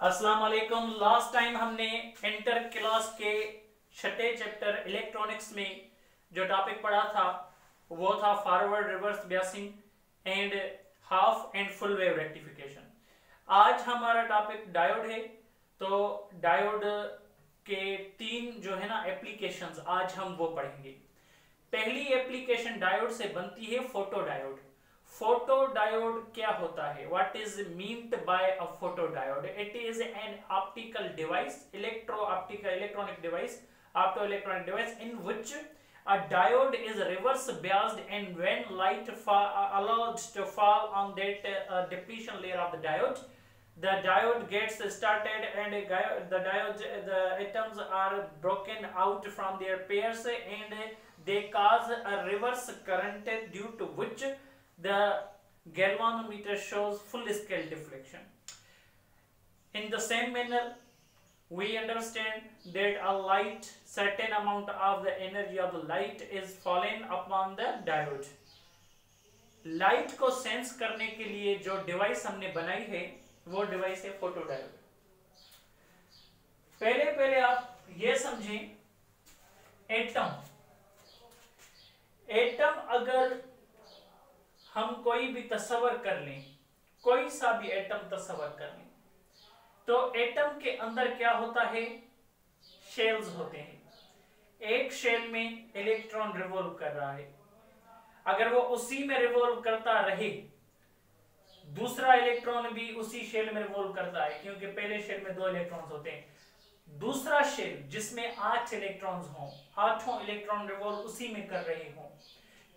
अस्सलाम वालेकुम। Last time हमने इंटर क्लास के छठे चैप्टर इलेक्ट्रॉनिक्स में जो टॉपिक पढ़ा था वो था forward reverse biasing and half and full wave rectification. आज हमारा टॉपिक डायोड है। तो डायोड के तीन जो है ना एप्लीकेशंस आज हम वो पढ़ेंगे। पहली एप्लीकेशन डायोड से बनती है फोटोडायोड। फोटोडायोड क्या होता है? What is meant by a photodiode? It is an optical device, electronic device, optoelectronic device in which a diode is reverse biased, and when light allowed to fall on that depletion layer of the diode gets started, and the atoms are broken out from their pairs, and they cause a reverse current, due to which the galvanometer shows full scale deflection. In the same manner, we understand that a certain amount of the energy of the light is fallen upon the diode. Light को sense करने के लिए जो device हमने बनाई है वो device है फोटोडायोड। पहले आप ये समझें, एटम अगर हम कोई भी तस्वर कर लें, कोई सा भी एटम तस्वर कर लें, तो एटम के अंदर क्या होता है? शेल्स होते हैं। एक शेल में इलेक्ट्रॉन रिवॉल्व कर रहा है। अगर वो उसी में रिवॉल्व करता रहे, दूसरा इलेक्ट्रॉन भी उसी शेल में रिवॉल्व करता है, क्योंकि पहले शेल में 2 इलेक्ट्रॉन्स होते हैं। दूसरा शेल जिसमें 8 इलेक्ट्रॉन्स हों, 8 इलेक्ट्रॉन रिवॉल्व उसी में कर रहे हों।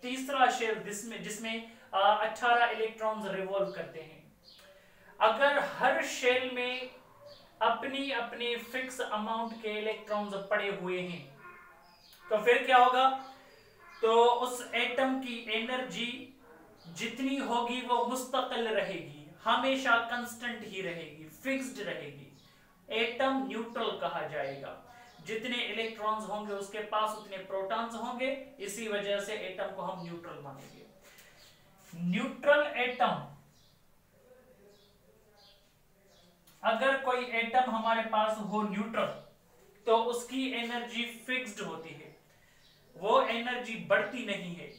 तीसरा शेल जिसमें 18 इलेक्ट्रॉन्स रिवॉल्व करते हैं। अगर हर शेल में अपनी अपनी फिक्स अमाउंट के इलेक्ट्रॉन्स पड़े हुए हैं, तो फिर क्या होगा? तो उस एटम की एनर्जी जितनी होगी वो मुस्तकिल रहेगी, हमेशा कांस्टेंट ही रहेगी, फिक्स्ड रहेगी। एटम न्यूट्रल कहा जाएगा। जितने इलेक्ट्रॉन्स होंगे उसके पास उतने प्रोटॉन्स होंगे, इसी वजह से एटम को हम न्यूट्रल मानेंगे। न्यूट्रल एटम, अगर कोई एटम हमारे पास हो न्यूट्रल, तो उसकी एनर्जी फिक्स्ड होती है, वो एनर्जी बढ़ती नहीं है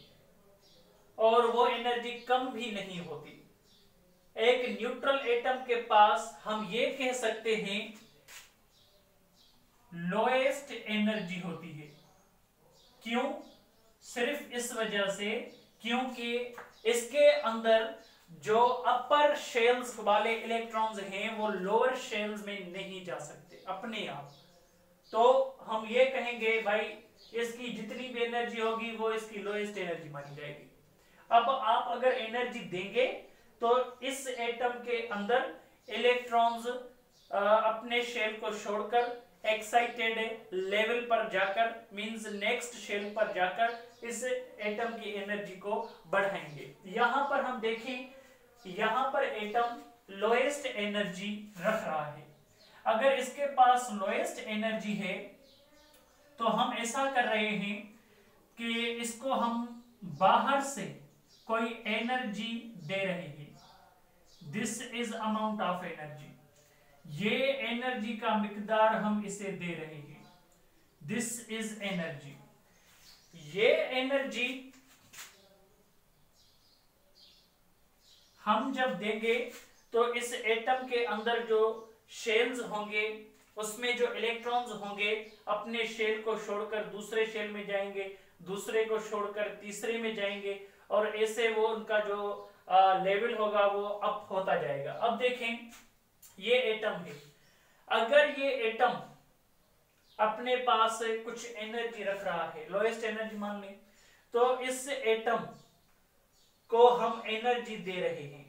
और वो एनर्जी कम भी नहीं होती। एक न्यूट्रल एटम के पास हम ये कह सकते हैं लोएस्ट एनर्जी होती है। क्यों? सिर्फ इस वजह से क्योंकि इसके अंदर जो अपर शेल्स वाले इलेक्ट्रॉन्स हैं वो लोअर शेल्स में नहीं जा सकते अपने आप। तो हम ये कहेंगे भाई इसकी जितनी भी एनर्जी होगी वो इसकी लोएस्ट एनर्जी मानी जाएगी। अब आप अगर एनर्जी देंगे तो इस एटम के अंदर इलेक्ट्रॉन्स अपने शेल को छोड़कर एक्साइटेड लेवल पर जाकर, मींस नेक्स्ट शेल पर जाकर इस एटम की एनर्जी को बढ़ाएंगे। यहां पर हम देखें, यहां पर एटम लोएस्ट एनर्जी रख रहा है। अगर इसके पास लोएस्ट एनर्जी है तो हम ऐसा कर रहे हैं कि इसको हम बाहर से कोई एनर्जी दे रहे हैं। This is amount of energy, ये एनर्जी का मिकदार हम इसे दे रहे हैं। This is energy. ये एनर्जी हम जब देंगे तो इस एटम के अंदर जो शेल्स होंगे उसमें जो इलेक्ट्रॉन्स होंगे अपने शेल को छोड़कर दूसरे शेल में जाएंगे, दूसरे को छोड़कर तीसरे में जाएंगे, और ऐसे वो उनका जो लेवल होगा वो अप होता जाएगा। अब देखें, ये एटम है। अगर ये एटम अपने पास कुछ एनर्जी रख रहा है, लोएस्ट एनर्जी मान लें, तो इस एटम को हम एनर्जी दे रहे हैं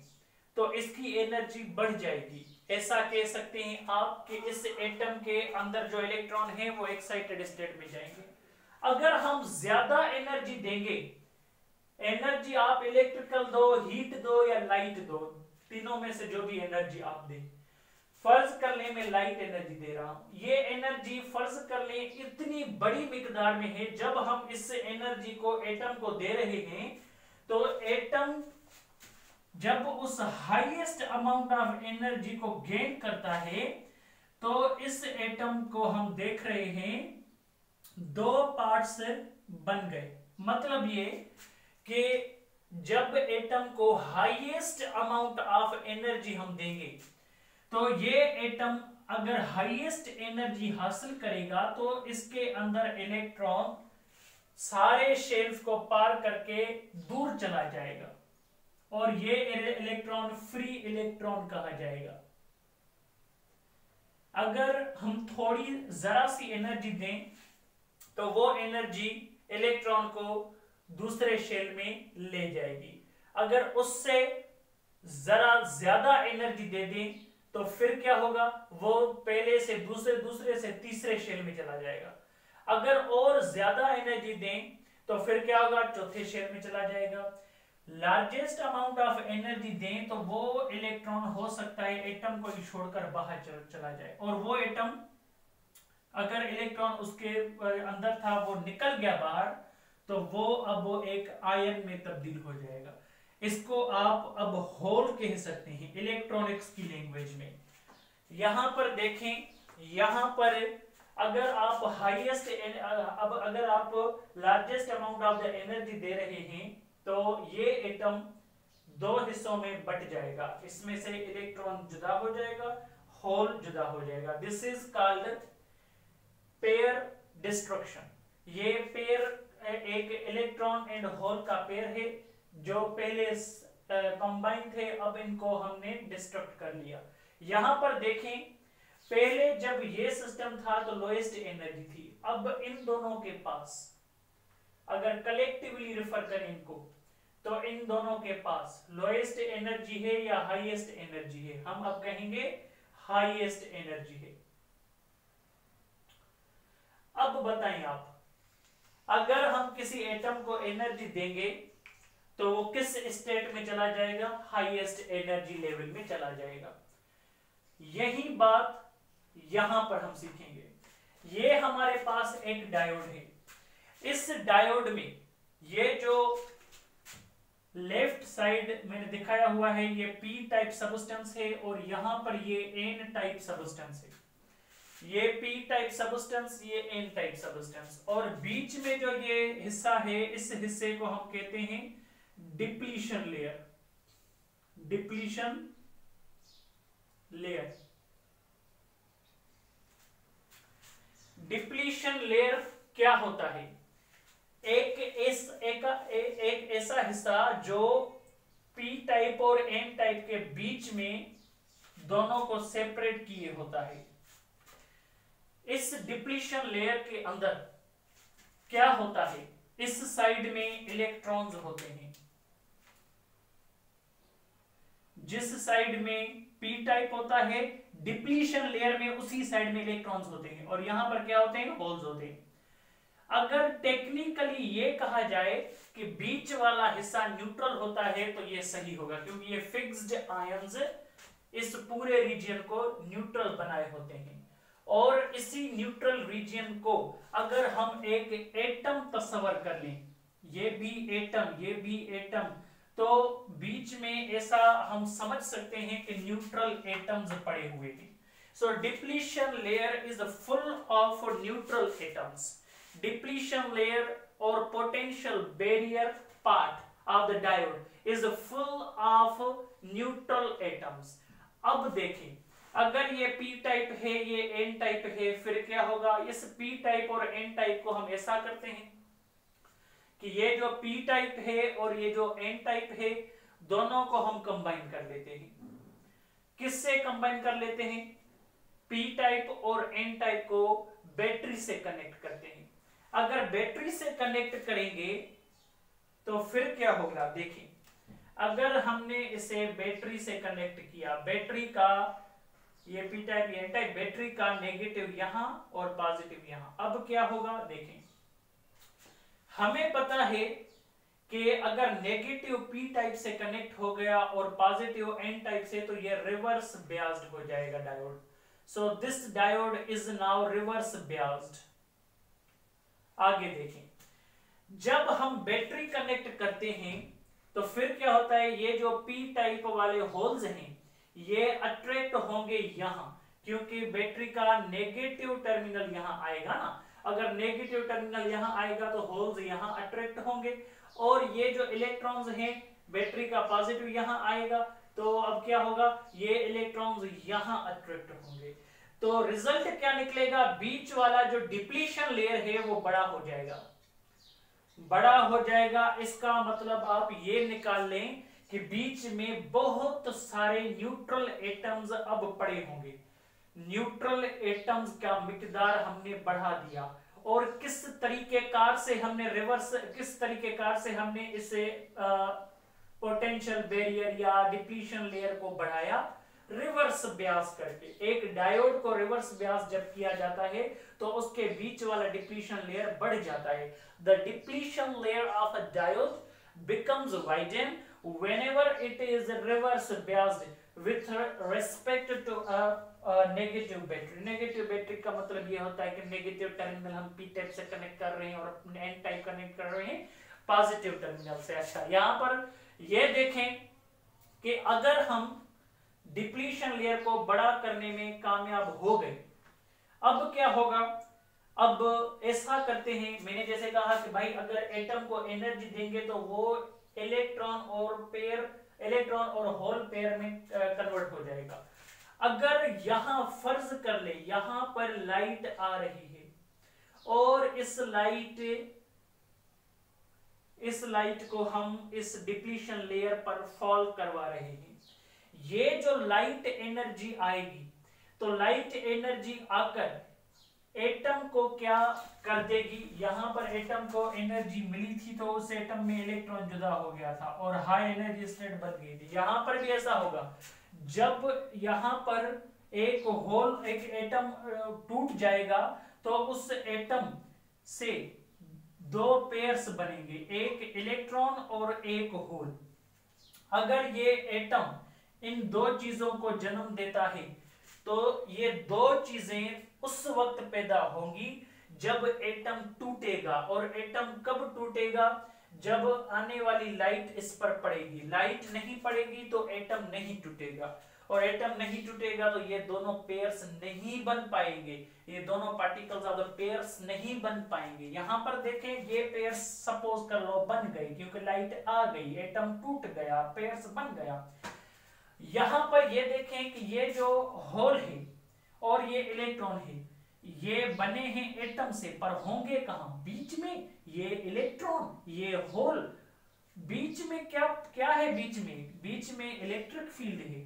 तो इसकी एनर्जी बढ़ जाएगी। ऐसा कह सकते हैं आप कि इस एटम के अंदर जो इलेक्ट्रॉन है वो एक्साइटेड स्टेट में जाएंगे। अगर हम ज्यादा एनर्जी देंगे, एनर्जी आप इलेक्ट्रिकल दो, हीट दो या लाइट दो, तीनों में से जो भी एनर्जी आप दें, फर्ज कर ले मैं लाइट एनर्जी दे रहा हूं, ये एनर्जी फर्ज कर ले इतनी बड़ी मिकदार में है, जब हम इस एनर्जी को एटम को दे रहे हैं तो एटम जब उस हाईएस्ट अमाउंट ऑफ एनर्जी को गेन करता है तो इस एटम को हम देख रहे हैं दो पार्ट्स बन गए। मतलब ये कि जब एटम को हाईएस्ट अमाउंट ऑफ एनर्जी हम देंगे तो ये एटम अगर हाईएस्ट एनर्जी हासिल करेगा तो इसके अंदर इलेक्ट्रॉन सारे शेल्स को पार करके दूर चला जाएगा और ये इलेक्ट्रॉन फ्री इलेक्ट्रॉन कहा जाएगा। अगर हम थोड़ी जरा सी एनर्जी दें तो वो एनर्जी इलेक्ट्रॉन को दूसरे शेल में ले जाएगी। अगर उससे जरा ज्यादा एनर्जी दे दें तो फिर क्या होगा, वो पहले से दूसरे से तीसरे शेल में चला जाएगा। अगर और ज्यादा एनर्जी दें तो फिर क्या होगा, चौथे शेल में चला जाएगा। लार्जेस्ट अमाउंट ऑफ एनर्जी दें तो वो इलेक्ट्रॉन हो सकता है एटम को ही छोड़कर बाहर चला जाए, और वो एटम अगर इलेक्ट्रॉन उसके अंदर था वो निकल गया बाहर तो वो एक आयन में तब्दील हो जाएगा। इसको आप अब होल कह सकते हैं इलेक्ट्रॉनिक्स की लैंग्वेज में। यहां पर देखें, यहां पर अगर आप अगर आप largest amount of the energy दे रहे हैं तो ये एटम दो हिस्सों में बट जाएगा, इसमें से इलेक्ट्रॉन जुदा हो जाएगा, होल जुदा हो जाएगा। This is called pair destruction. ये पेयर एक इलेक्ट्रॉन एंड होल का पेयर है जो पहले कंबाइन थे, अब इनको हमने डिस्ट्रक्ट कर लिया। यहां पर देखें, पहले जब ये सिस्टम था तो लोएस्ट एनर्जी थी, अब इन दोनों के पास अगर कलेक्टिवली रेफर करें इनको तो इन दोनों के पास लोएस्ट एनर्जी है या हाईएस्ट एनर्जी है। हम अब कहेंगे हाईएस्ट एनर्जी है। अब बताएं आप, अगर हम किसी एटम को एनर्जी देंगे तो वो किस स्टेट में चला जाएगा, हाईएस्ट एनर्जी लेवल में चला जाएगा। यही बात यहां पर हम सीखेंगे। ये हमारे पास एक डायोड है, इस डायोड में ये जो लेफ्ट साइड मैंने दिखाया हुआ है ये पी टाइप सब्सटेंस है और यहां पर ये एन टाइप सब्सटेंस है। ये पी टाइप सब्सटेंस, ये एन टाइप सब्सटेंस, और बीच में जो ये हिस्सा है इस हिस्से को हम कहते हैं depletion layer. Depletion layer, depletion layer क्या होता है, एक ऐसा हिस्सा जो पी टाइप और एन टाइप के बीच में दोनों को सेपरेट किए होता है। इस डिप्लीशन लेयर के अंदर क्या होता है, इस साइड में इलेक्ट्रॉन्स होते हैं, जिस साइड में पी टाइप होता है डिप्लीशन लेयर में उसी साइड में इलेक्ट्रॉन्स होते हैं, और यहां पर क्या होते हैं, होल्स होते हैं। अगर टेक्निकली ये कहा जाए कि बीच वाला हिस्सा न्यूट्रल होता है तो ये सही होगा, क्योंकि ये फिक्स्ड आयंस इस पूरे रीजन को न्यूट्रल बनाए होते हैं। और इसी न्यूट्रल रीजन को अगर हम एक एटम तस्वर कर लें, ये भी एटम, ये भी एटम, तो बीच में ऐसा हम समझ सकते हैं कि न्यूट्रल एटम्स पड़े हुए हैं। So depletion layer is full of neutral atoms. Depletion layer or potential barrier part of the diode is full of neutral atoms. अब देखें, अगर ये p टाइप है, ये n टाइप है, फिर क्या होगा, इस p टाइप और n टाइप को हम ऐसा करते हैं कि ये जो p टाइप है और ये जो n टाइप है दोनों को हम कंबाइन कर लेते हैं। किससे कंबाइन कर लेते हैं, p टाइप और n टाइप को बैटरी से कनेक्ट करते हैं। अगर बैटरी से कनेक्ट करेंगे तो फिर क्या होगा, देखिए अगर हमने इसे बैटरी से कनेक्ट किया, बैटरी का ये पी टाइप ये टाइप, बैटरी का नेगेटिव यहां और पॉजिटिव यहां, अब क्या होगा देखें, हमें पता है कि अगर नेगेटिव पी टाइप से कनेक्ट हो गया और पॉजिटिव एन टाइप से तो ये रिवर्स बायस्ड हो जाएगा diode. So this diode is now reverse biased. आगे देखें, जब हम बैटरी कनेक्ट करते हैं तो फिर क्या होता है, ये जो पी टाइप वाले होल्स हैं ये अट्रैक्ट होंगे यहां, क्योंकि बैटरी का नेगेटिव टर्मिनल यहाँ आएगा ना, अगर नेगेटिव टर्मिनल यहाँ आएगा तो होल्स यहाँ अट्रैक्ट होंगे, और ये जो इलेक्ट्रॉन्स हैं बैटरी का पॉजिटिव यहाँ आएगा, तो अब क्या होगा, ये इलेक्ट्रॉन्स यहाँ अट्रैक्ट होंगे। तो रिजल्ट क्या निकलेगा, बीच वाला जो डिप्लीशन लेयर है वो बड़ा हो जाएगा, बड़ा हो जाएगा। इसका मतलब आप ये निकाल लें कि बीच में बहुत सारे न्यूट्रल एटम्स अब पड़े होंगे। न्यूट्रल एटम्स का मिकदार हमने बढ़ा दिया, और किस तरीकेकार से हमने रिवर्स, किस तरीकेकार से हमने इसे पोटेंशियल बैरियर या डिप्लीशन लेयर को बढ़ाया, रिवर्स ब्यास करके। एक डायोड को रिवर्स ब्यास जब किया जाता है तो उसके बीच वाला डिप्लीशन लेयर बढ़ जाता है। The depletion layer of a diode becomes widen whenever it is reverse biased with respect to a negative battery. Negative battery का मतलब यह होता है कि नेगेटिव टर्मिनल हम पी टाइप से कनेक्ट कर रहे हैं और एन टाइप कनेक्ट कर रहे हैं पॉजिटिव टर्मिनल से। अच्छा, यहां पर यह देखें कि अगर हम डिप्लीशन लेयर को बड़ा करने में कामयाब हो गए, अब क्या होगा, अब ऐसा करते हैं, मैंने जैसे कहा कि भाई अगर एटम को एनर्जी देंगे तो वो इलेक्ट्रॉन और होल पेयर में कन्वर्ट हो जाएगा। अगर यहां फर्ज कर ले यहां पर लाइट आ रही है और इस लाइट को हम इस डिप्लीशन लेयर पर फॉल करवा रहे हैं, ये जो लाइट एनर्जी आएगी तो लाइट एनर्जी आकर एटम को क्या कर देगी, यहां पर एटम को एनर्जी मिली थी तो उस एटम में इलेक्ट्रॉन जुदा हो गया था और हाई एनर्जी स्टेट बन गई थी। यहां पर भी ऐसा होगा, जब यहां पर एक एटम टूट जाएगा तो उस एटम से दो पेयर्स बनेंगे, एक इलेक्ट्रॉन और एक होल। अगर ये एटम इन दो चीजों को जन्म देता है तो ये दो चीजें उस वक्त पैदा होंगी जब एटम टूटेगा। और एटम कब टूटेगा, जब आने वाली लाइट इस पर पड़ेगी। लाइट नहीं पड़ेगी तो एटम नहीं टूटेगा, और एटम नहीं टूटेगा तो ये दोनों पेयर्स नहीं बन पाएंगे, ये दोनों पार्टिकल्स ऑफ द पेयर्स नहीं बन पाएंगे। यहां पर देखें ये पेयर्स सपोज कर लो बन गए क्योंकि लाइट आ गई, एटम टूट गया, पेयर्स बन गया। यहां पर ये देखें कि ये जो होल है और ये इलेक्ट्रॉन है, ये बने हैं एटम से, पर होंगे कहां, बीच में। ये इलेक्ट्रॉन, ये होल, बीच में क्या है, बीच में इलेक्ट्रिक फील्ड है।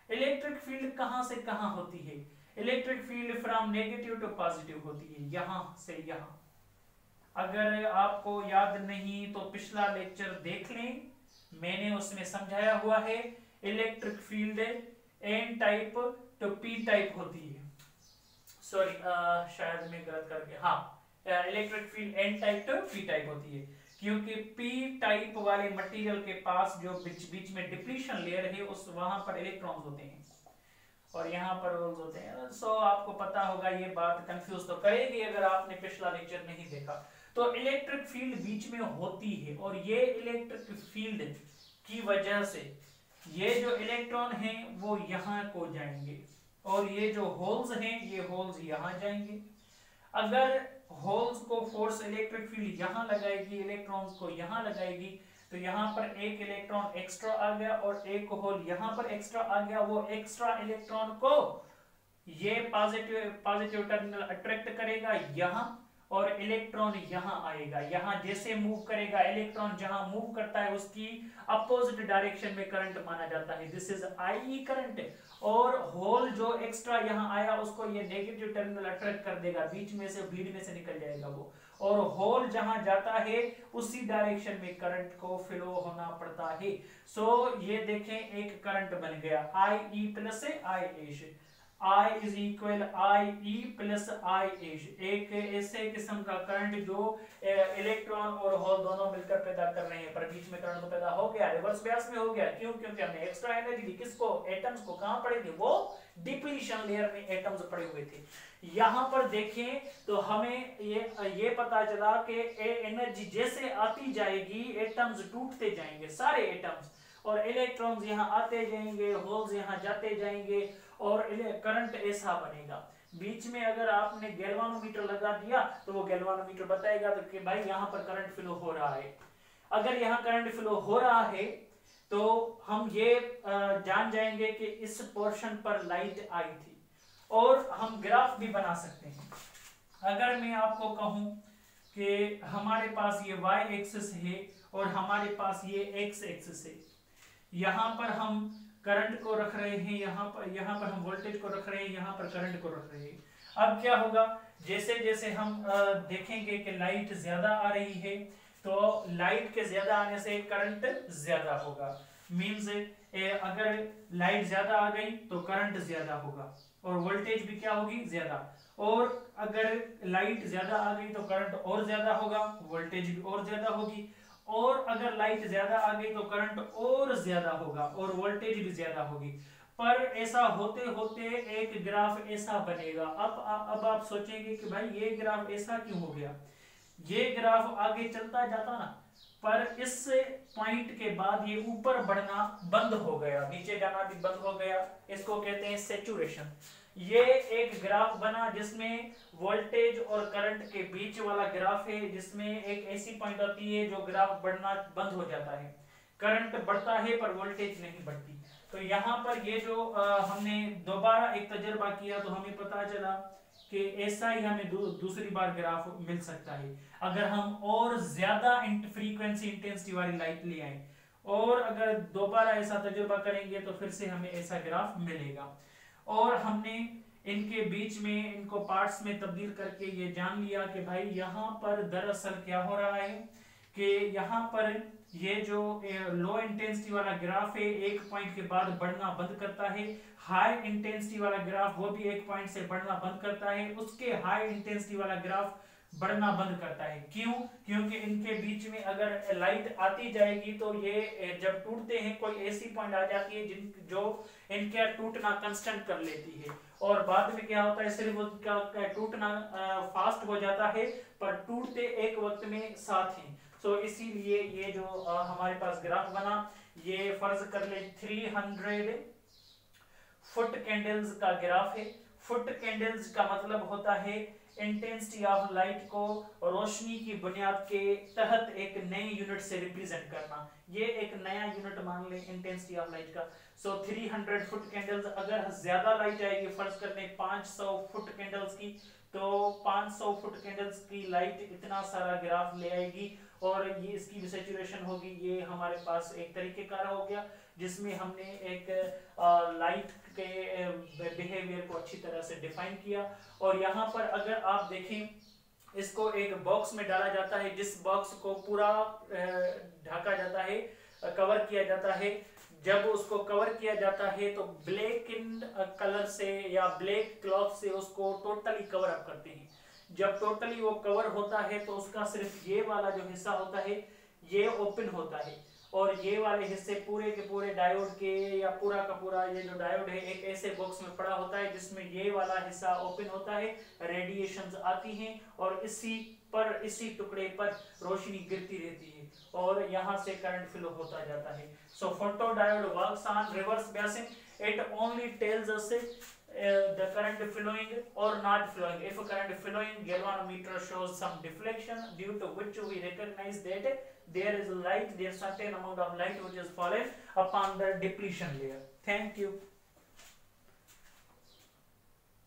इलेक्ट्रिक फील्ड कहां से कहां होती है, electric field from negative to positive होती है, यहां से यहां। अगर आपको याद नहीं तो पिछला लेक्चर देख लें, मैंने उसमें समझाया हुआ है। इलेक्ट्रिक फील्ड एन टाइप तो पी टाइप होती है, सॉरी शायद मैं गलत कर गया, हाँ, इलेक्ट्रिक फील्ड एन टाइप तो पी टाइप होती है क्योंकि पी टाइप वाले मटेरियल के पास जो बीच में डिप्लीशन लेयर है उस वहां पर इलेक्ट्रॉन्स होते हैं और यहाँ पर होल्स होते हैं। सो आपको पता होगा, ये बात कंफ्यूज तो करेगी अगर आपने पिछला लेक्चर नहीं देखा। तो इलेक्ट्रिक फील्ड बीच में होती है और ये इलेक्ट्रिक फील्ड की वजह से ये जो इलेक्ट्रॉन हैं वो यहाँ को जाएंगे और ये जो होल्स हैं ये होल्स यहाँ जाएंगे। अगर होल्स को फोर्स इलेक्ट्रिक फील्ड यहाँ लगाएगी, इलेक्ट्रॉन्स को यहाँ लगाएगी, तो यहाँ पर एक इलेक्ट्रॉन एक्स्ट्रा आ गया और एक होल यहाँ पर एक्स्ट्रा आ गया। वो एक्स्ट्रा इलेक्ट्रॉन को ये पॉजिटिव टर्मिनल अट्रैक्ट करेगा यहाँ, और इलेक्ट्रॉन यहाँ आएगा। यहाँ जैसे मूव करेगा इलेक्ट्रॉन, जहां मूव करता है उसकी अपोजिट डायरेक्शन में करंट माना जाता है, दिस इज आई करंट। और होल जो एक्स्ट्रा यहाँ आया उसको ये नेगेटिव टर्मिनल अट्रैक्ट कर देगा, बीच में से भीड़ में से निकल जाएगा वो, और होल जहां जाता है उसी डायरेक्शन में करंट को फ्लो होना पड़ता है। सो ये देखें एक करंट बन गया, I E plus I H, I is equal IE plus IH, एक ऐसे किस्म का करंट जो इलेक्ट्रॉन और होल दोनों मिलकर पैदा कर रहे हैं, पर बीच में करंट तो पैदा हो गया, रिवर्स ब्यास में हो गया। क्यों? क्योंकि हमने एक्स्ट्रा एनर्जी दी किसको, एटम्स को। कहां पड़े थे वो, डिप्लीशन लेयर में एटम्स पड़े हुए थे। यहां पर देखें तो हमें ये पता चला कि एनर्जी जैसे आती जाएगी एटम्स टूटते जाएंगे, सारे एटम्स, और इलेक्ट्रॉन्स यहाँ आते जाएंगे, होल्स यहाँ जाते जाएंगे और करंट ऐसा बनेगा। बीच में अगर आपने गैल्वानोमीटर लगा दिया तो वो गैल्वानोमीटर बताएगा तो कि भाई यहाँ पर करंट फ्लो हो रहा है। अगर यहाँ करंट फ्लो हो रहा है तो हम ये जान जाएंगे कि इस पोर्शन पर लाइट आई थी। और हम ग्राफ भी बना सकते हैं। अगर मैं आपको कहूं कि हमारे पास ये y एक्सिस है और हमारे पास ये x एक्सिस है, यहाँ पर हम करंट को रख रहे हैं, यहाँ पर हम वोल्टेज को रख रहे हैं, यहाँ पर करंट को रख रहे हैं। अब क्या होगा, जैसे जैसे हम देखेंगे कि लाइट ज्यादा आ रही है तो लाइट के ज्यादा आने से करंट ज्यादा होगा। मींस अगर लाइट ज्यादा आ गई तो करंट ज्यादा होगा और वोल्टेज भी क्या होगी, ज्यादा। और अगर लाइट ज्यादा आ गई तो करंट और ज्यादा होगा, वोल्टेज भी और ज्यादा होगी। और अगर लाइट ज्यादा आ गई तो करंट और ज्यादा होगा और वोल्टेज भी ज्यादा होगी। पर ऐसा होते होते एक ग्राफ ऐसा बनेगा। अब आप सोचेंगे कि भाई ये ग्राफ ऐसा क्यों हो गया। ये ग्राफ आगे चलता जाता ना, पर इस पॉइंट के बाद ये ऊपर बढ़ना बंद हो गया, नीचे जाना भी बंद हो गया। इसको कहते हैं सैचुरेशन। ये एक ग्राफ बना जिसमें वोल्टेज और करंट के बीच वाला ग्राफ है, जिसमें एक ऐसी पॉइंट आती है जो ग्राफ बढ़ना बंद हो जाता है। करंट बढ़ता है पर वोल्टेज नहीं बढ़ती। तो यहाँ पर ये जो हमने दोबारा एक तजर्बा किया तो हमें पता चला कि ऐसा ही हमें दूसरी बार ग्राफ मिल सकता है अगर हम और ज्यादा फ्रीक्वेंसी इंटेंसिटी वाली लाइट ले आए। और अगर दोबारा ऐसा तजुर्बा करेंगे तो फिर से हमें ऐसा ग्राफ मिलेगा। और हमने इनके बीच में इनको पार्ट्स में तब्दील करके ये जान लिया कि भाई यहाँ पर दरअसल क्या हो रहा है कि यहाँ पर ये जो लो इंटेंसिटी वाला ग्राफ है एक पॉइंट के बाद बढ़ना बंद करता है। हाई इंटेंसिटी वाला ग्राफ वो भी एक पॉइंट से बढ़ना बंद करता है, उसके हाई इंटेंसिटी वाला ग्राफ बढ़ना बंद करता है। क्यों? क्योंकि इनके बीच में अगर लाइट आती जाएगी तो ये जब टूटते हैं कोई ऐसी पॉइंट आ जाती है जो इनके टूटना कंस्टेंट कर लेती है। और बाद में क्या होता है, सिर्फ उनका टूटना फास्ट हो जाता है पर टूटते एक वक्त में साथ ही। तो इसीलिए ये जो हमारे पास ग्राफ बना, ये फर्ज कर ले 300 फुट कैंडल्स का ग्राफ है। फुट कैंडल्स का मतलब होता है इंटेंसिटी ऑफ लाइट को रोशनी की बुनियाद के तहत एक नए यूनिट से रिप्रेजेंट करना। ये एक नया यूनिट मान ले इंटेंसिटी ऑफ लाइट का। सो 300 फुट कैंडल्स, अगर ज्यादा लाइट आएगी फर्ज करने 500 फुट कैंडल्स की, तो 500 फुट कैंडल्स की लाइट इतना सारा ग्राफ ले आएगी और ये इसकी भी सैचुरेशन होगी। ये हमारे पास एक तरीके का हो गया जिसमें हमने एक लाइट के बिहेवियर को अच्छी तरह से डिफाइन किया। और यहाँ पर अगर आप देखें इसको एक बॉक्स में डाला जाता है, जिस बॉक्स को पूरा ढका जाता है, कवर किया जाता है। जब उसको कवर किया जाता है तो ब्लैक इन कलर से या ब्लैक क्लॉथ से उसको टोटली कवर अप करते हैं। जब टोटली वो कवर होता है तो उसका सिर्फ ये वाला जो हिस्सा होता है ये ओपन होता है और ये वाले हिस्से पूरे के पूरे डायोड के या पूरा का पूरा ये जो डायोड है एक ऐसे बॉक्स में पड़ा होता है जिसमें ये वाला हिस्सा ओपन होता है, रेडिएशंस आती हैं और इसी टुकड़े पर रोशनी गिरती रहती है और यहाँ से करंट फ्लो होता जाता है। So photo diode works on reverse biasing, it only tells us the current flowing or not flowing. If current flowing, galvanometer shows some deflection due to which we recognize that there is light, there is certain amount of light which is fallen upon the depletion layer. Thank you.